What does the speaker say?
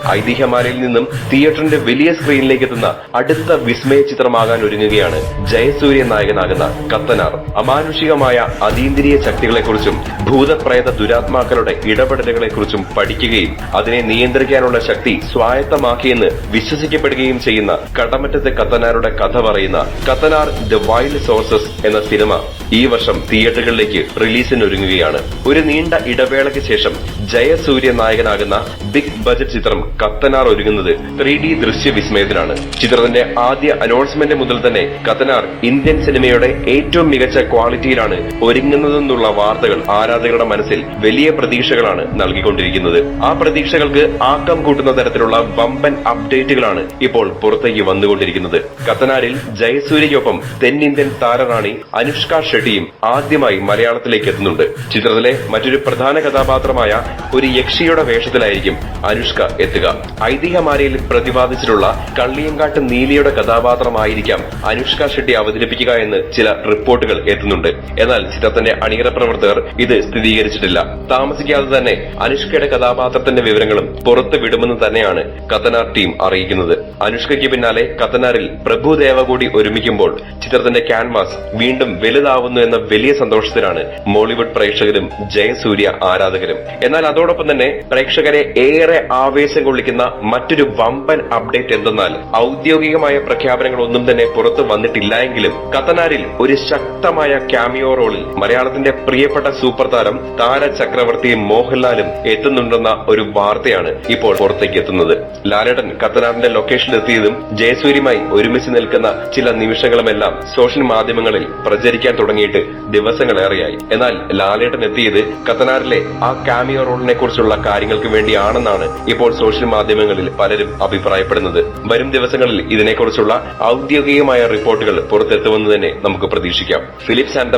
ഐതിഹ്യമാലയിൽ നിന്നും തിയേറ്ററിന്റെ വലിയ സ്ക്രീനിലേക്ക് എത്തുന്ന അടുത്ത വിസ്മയ ചിത്രമാകാൻ ഒരുങ്ങുകയാണ് ജയസൂര്യ നായകനാകുന്ന കത്തനാർ. അമാനുഷികമായ അതീന്ദ്രിയ ശക്തികളെക്കുറിച്ചും ഭൂതപ്രേത ദുരാത്മാക്കളുടെ ഇടപെടലുകളെക്കുറിച്ചും പഠിക്കുകയും അതിനെ നിയന്ത്രിക്കാനുള്ള ശക്തി സ്വായത്തമാക്കിയെന്ന് വിശ്വസിക്കപ്പെടുകയും ചെയ്യുന്ന കടമറ്റത്തെ കത്തനാരുടെ കഥ പറയുന്ന കത്തനാർ ദ വൈൽഡ് സോഴ്സസ് എന്ന സിനിമ ഈ വർഷം തിയേറ്ററുകളിലേക്ക് റിലീസിനൊരുങ്ങുകയാണ്. ഒരു നീണ്ട ഇടവേളയ്ക്ക് ശേഷം ജയസൂര്യ നായകനാകുന്ന ബിഗ് ബജറ്റ് ചിത്രം കത്തനാർ ഒരുങ്ങുന്നത് 3D ദൃശ്യവിസ്മയത്തിലാണ്. ചിത്രത്തിന്റെ ആദ്യ അനൗൺസ്മെന്റ് മുതൽ തന്നെ കത്തനാർ ഇന്ത്യൻ സിനിമയുടെ ഏറ്റവും മികച്ച ക്വാളിറ്റിയിലാണ് ഒരുങ്ങുന്നതെന്നുള്ള വാർത്തകൾ ആരാധകരുടെ മനസ്സിൽ വലിയ പ്രതീക്ഷകളാണ് നൽകിക്കൊണ്ടിരിക്കുന്നത്. ആ പ്രതീക്ഷകൾക്ക് ആക്കം കൂട്ടുന്ന തരത്തിലുള്ള വമ്പൻ അപ്ഡേറ്റുകളാണ് ഇപ്പോൾ പുറത്തേക്ക് വന്നുകൊണ്ടിരിക്കുന്നത്. കത്തനാരിൽ ജയസൂര്യയ്ക്കൊപ്പം തെന്നിന്ത്യൻ താരറാണി അനുഷ്ക ഷെട്ടിയും ആദ്യമായി മലയാളത്തിലേക്ക് എത്തുന്നുണ്ട്. ചിത്രത്തിലെ മറ്റൊരു പ്രധാന കഥാപാത്രമായ ഒരു യക്ഷിയുടെ വേഷത്തിലായിരിക്കും അനുഷ്ക എത്തുക. ഐതിഹ്യമാലയിൽ പ്രതിപാദിച്ചിട്ടുള്ള കള്ളിയങ്കാട്ട് നീലിയുടെ കഥാപാത്രമായിരിക്കാം അനുഷ്ക ഷെട്ടി അവതരിപ്പിക്കുക എന്ന് ചില റിപ്പോർട്ടുകൾ എത്തുന്നുണ്ട്. എന്നാൽ ചിത്രത്തിന്റെ അണിയറ പ്രവർത്തകർ ഇത് സ്ഥിരീകരിച്ചിട്ടില്ല. താമസിക്കാതെ തന്നെ അനുഷ്കയുടെ കഥാപാത്രത്തിന്റെ വിവരങ്ങളും പുറത്തു വിടുമെന്ന് തന്നെയാണ് കത്തനാർ ടീം അറിയിക്കുന്നത്. അനുഷ്കയ്ക്ക് പിന്നാലെ കത്തനാരിൽ പ്രഭുദേവ കൂടി ഒരുമിക്കുമ്പോൾ ചിത്രത്തിന്റെ ക്യാൻവാസ് വീണ്ടും വലുതാവുന്നു എന്ന വലിയ സന്തോഷത്തിലാണ് മോളിവുഡ് പ്രേക്ഷകരും ജയസൂര്യ ആരാധകരും. എന്നാൽ അതോടൊപ്പം തന്നെ പ്രേക്ഷകരെ ഏറെ ആവേശം കൊള്ളിക്കുന്ന മറ്റൊരു വമ്പൻ അപ്ഡേറ്റ് എന്തെന്നാൽ ഔദ്യോഗികമായ പ്രഖ്യാപനങ്ങളൊന്നും തന്നെ പുറത്തു വന്നിട്ടില്ല എങ്കിലും കത്തനാരിൽ ഒരു ശക്തമായ ക്യാമിയോ റോളിൽ മലയാളത്തിന്റെ പ്രിയപ്പെട്ട സൂപ്പർ താരം താരചക്രവർത്തി മോഹൻലാലും എത്തുന്നുണ്ടെന്ന ഒരു വാർത്തയാണ് ഇപ്പോൾ പുറത്തേക്ക് എത്തുന്നത്. ലാലേട്ടൻ കത്തനാറിന്റെ ലൊക്കേഷനിൽ എത്തിയതും ജയസൂര്യയുമായി ഒരുമിച്ച് നിൽക്കുന്ന ചില നിമിഷങ്ങളുമെല്ലാം സോഷ്യൽ മാധ്യമങ്ങളിൽ പ്രചരിക്കാൻ തുടങ്ങിയിട്ട് ദിവസങ്ങളേറെയായി. എന്നാൽ ലാലേട്ടൻ എത്തിയത് കത്തനാറിലെ ആ കാമിയോ റോളിനെ കുറിച്ചുള്ള കാര്യങ്ങൾക്ക് വേണ്ടിയാണെന്നാണ് ഇപ്പോൾ സോഷ്യൽ മാധ്യമങ്ങളിൽ പലരും അഭിപ്രായപ്പെടുന്നത്. വരും ദിവസങ്ങളിൽ ഇതിനെക്കുറിച്ചുള്ള ഔദ്യോഗികമായ റിപ്പോർട്ടുകൾ പുറത്തെത്തുമെന്ന് തന്നെ നമുക്ക് പ്രതീക്ഷിക്കാം. Philips and